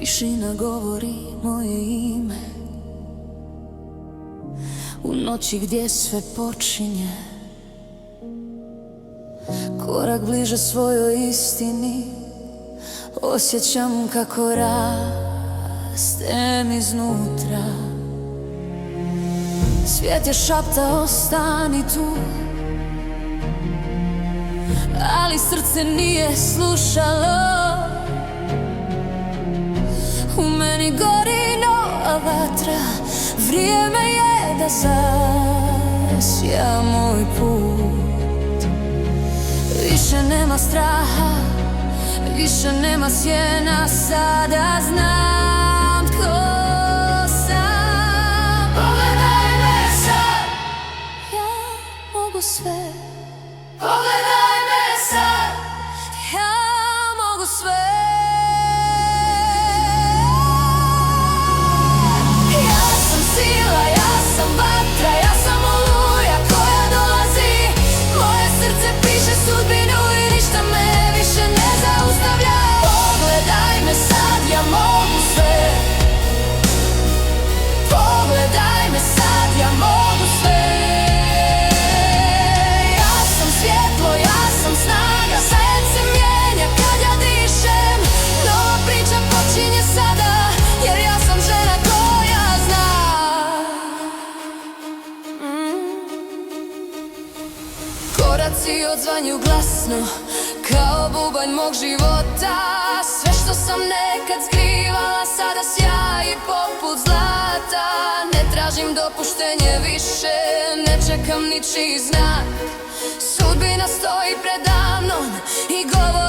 Tišina govori moje ime u noći gdje sve počinje. Korak bliže svojoj istini, osjećam kako rastem iznutra. Svijet je šaptao ostani tu, ali srce nije slušalo. U meni gori nova vatra, vrijeme je da zasja moj put. Više nema straha, više nema sjena, sada znam tko sam. Pogledaj me sad, ja mogu sve. Pogledaj me sad, ja mogu sve. Ja sam sila, ja sam vatra, ja sam oluja koja dolazi. Moje srce piše sudbinu i ništa me više ne zaustavlja. Pogledaj me sad, ja mogu sve. Pogledaj me sad, ja mogu sve. Ja sam svjetlo, ja sam snaga, svijet se mijenja kad ja dišem. Nova priča počinje sada, jer ja sam žena koja zna. Koraci odzvanju glasno, kao bubanj mog života. Sve što sam nekad skrivala sada sjaji poput zlata. Ne tražim dopuštenje više, ne čekam ničiji znak. Sudbina stoji predamnom i govori